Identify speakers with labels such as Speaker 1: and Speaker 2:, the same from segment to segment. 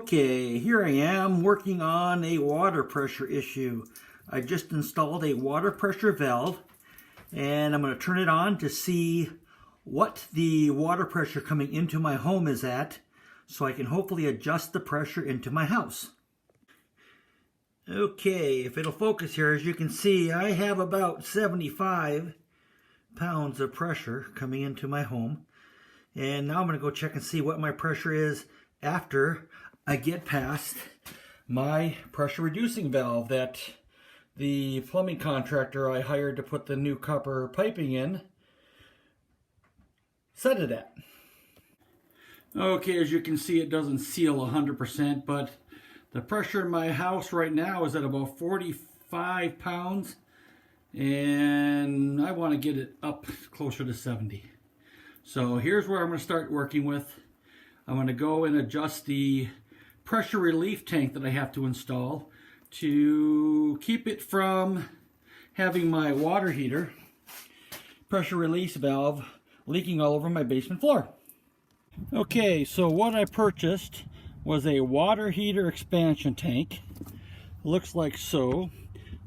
Speaker 1: Okay, here I am working on a water pressure issue. I just installed a water pressure valve and I'm going to turn it on to see what the water pressure coming into my home is at so I can hopefully adjust the pressure into my house. Okay, if it'll focus here, as you can see, I have about 75 pounds of pressure coming into my home. And now I'm going to go check and see what my pressure is after I get past my pressure reducing valve that the plumbing contractor I hired to put the new copper piping in set it at. Okay, as you can see, it doesn't seal 100%, but the pressure in my house right now is at about 45 pounds, and I want to get it up closer to 70. So here's where I'm going to start working with. I'm going to go and adjust the pressure relief tank that I have to install to keep it from having my water heater pressure release valve leaking all over my basement floor. Okay, so what I purchased was a water heater expansion tank. Looks like so.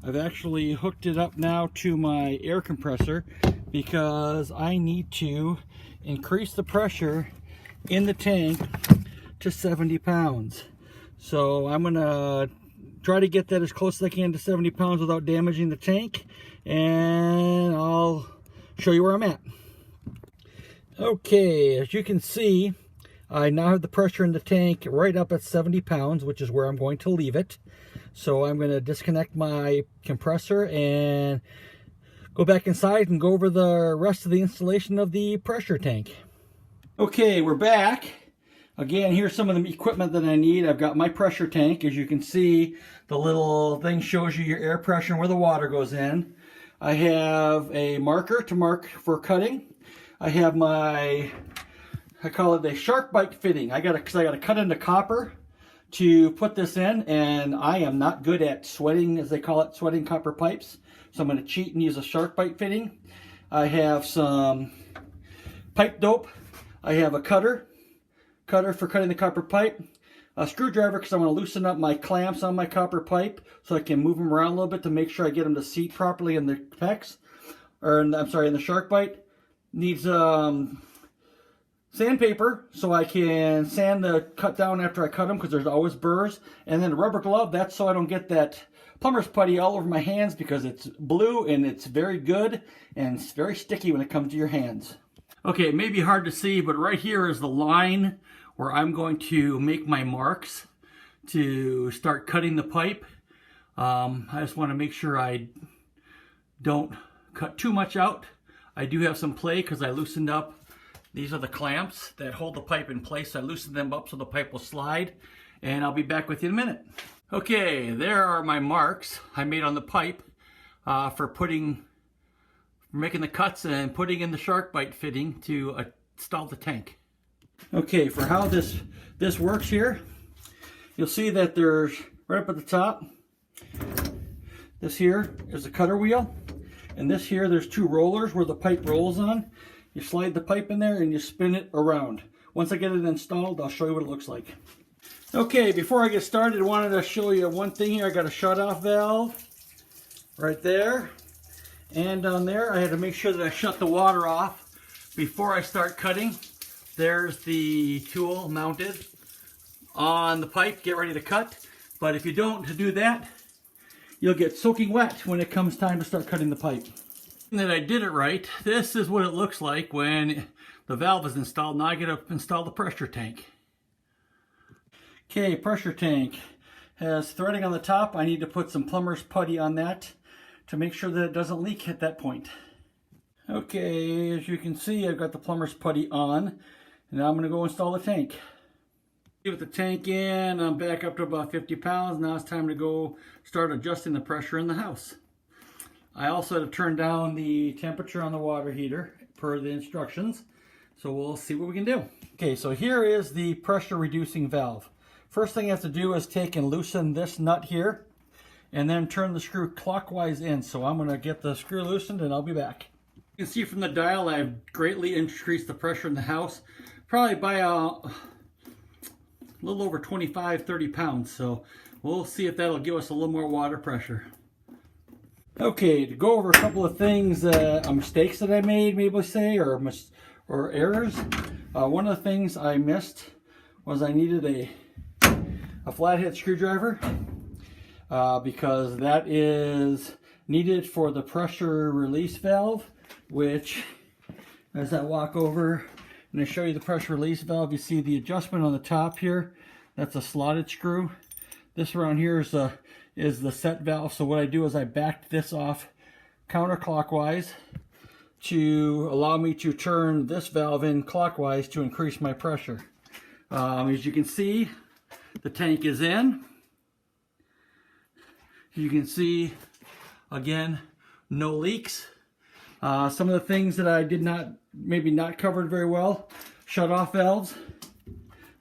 Speaker 1: I've actually hooked it up now to my air compressor because I need to increase the pressure in the tank to 70 pounds. So I'm gonna try to get that as close as I can to 70 pounds without damaging the tank, and I'll show you where I'm at. Okay, as you can see, I now have the pressure in the tank right up at 70 pounds, which is where I'm going to leave it. So I'm going to disconnect my compressor and go back inside and go over the rest of the installation of the pressure tank. Okay, we're back. Again, here's some of the equipment that I need. I've got my pressure tank. As you can see, the little thing shows you your air pressure and where the water goes in. I have a marker to mark for cutting. I have my, I call it the shark bite fitting. I gotta cut into copper to put this in, and I am not good at sweating, as they call it, sweating copper pipes. So I'm gonna cheat and use a shark bite fitting. I have some pipe dope. I have a cutter for cutting the copper pipe. A screwdriver because I want to loosen up my clamps on my copper pipe so I can move them around a little bit to make sure I get them to seat properly in the pecs, or I'm sorry, in the shark bite. Needs sandpaper so I can sand the cut down after I cut them because there's always burrs. And then a rubber glove, that's so I don't get that plumber's putty all over my hands because it's blue and it's very good and it's very sticky when it comes to your hands. Okay, it may be hard to see, but right here is the line where I'm going to make my marks to start cutting the pipe. I just want to make sure I don't cut too much out. I do have some play because I loosened up. These are the clamps that hold the pipe in place. I loosened them up so the pipe will slide, and I'll be back with you in a minute. Okay, there are my marks I made on the pipe for making the cuts and putting in the shark bite fitting to install the tank. Okay, for how this works here, you'll see that there's right up at the top, this here is a cutter wheel, and this here there's two rollers where the pipe rolls on. You slide the pipe in there and you spin it around. Once I get it installed, I'll show you what it looks like. Okay, before I get started, I wanted to show you one thing here. I got a shut-off valve right there. And down there, I had to make sure that I shut the water off before I start cutting. There's the tool mounted on the pipe, get ready to cut. But if you don't do that, you'll get soaking wet when it comes time to start cutting the pipe. And that I did it right. This is what it looks like when the valve is installed. Now I get to install the pressure tank. Okay, pressure tank has threading on the top. I need to put some plumber's putty on that to make sure that it doesn't leak at that point. Okay, as you can see, I've got the plumber's putty on, and now I'm going to go install the tank. With the tank in, I'm back up to about 50 pounds. Now it's time to go start adjusting the pressure in the house. I also had to turn down the temperature on the water heater per the instructions, so we'll see what we can do. Okay, so here is the pressure reducing valve. First thing I have to do is take and loosen this nut here, and then turn the screw clockwise in. So I'm going to get the screw loosened and I'll be back. You can see from the dial I've greatly increased the pressure in the house, probably by a little over 25, 30 pounds. So we'll see if that'll give us a little more water pressure. Okay, to go over a couple of things, mistakes that I made, maybe say, or errors. One of the things I missed was I needed a flathead screwdriver because that is needed for the pressure release valve, which, as I walk over and I show you the pressure release valve, you see the adjustment on the top here. That's a slotted screw. This around here is the set valve. So what I do is I backed this off counterclockwise to allow me to turn this valve in clockwise to increase my pressure. As you can see, the tank is in. You can see, again, no leaks. Some of the things that I did maybe not covered very well, shut-off valves.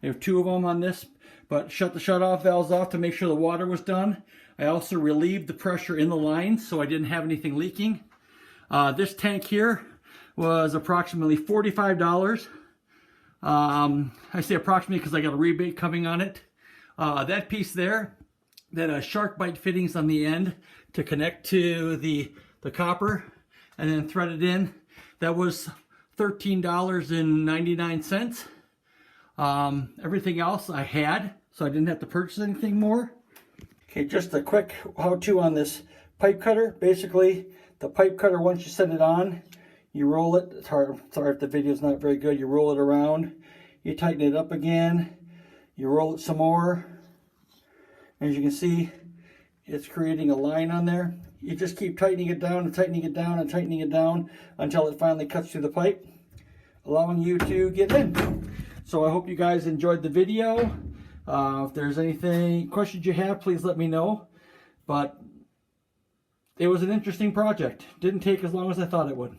Speaker 1: I have 2 of them on this, but shut the shut-off valves off to make sure the water was done. I also relieved the pressure in the lines so I didn't have anything leaking. This tank here was approximately $45. I say approximately because I got a rebate coming on it. That piece there, that has shark bite fittings on the end to connect to the copper and then thread it in, that was $13.99. Everything else I had, so I didn't have to purchase anything more. Okay, just a quick how-to on this pipe cutter. Basically, the pipe cutter, once you set it on, you roll it. It's hard, sorry if the video's not very good. You roll it around, you tighten it up again, you roll it some more. As you can see, it's creating a line on there. You just keep tightening it down and tightening it down and tightening it down until it finally cuts through the pipe, allowing you to get in. So I hope you guys enjoyed the video. If there's anything, questions you have, please let me know. But it was an interesting project. Didn't take as long as I thought it would.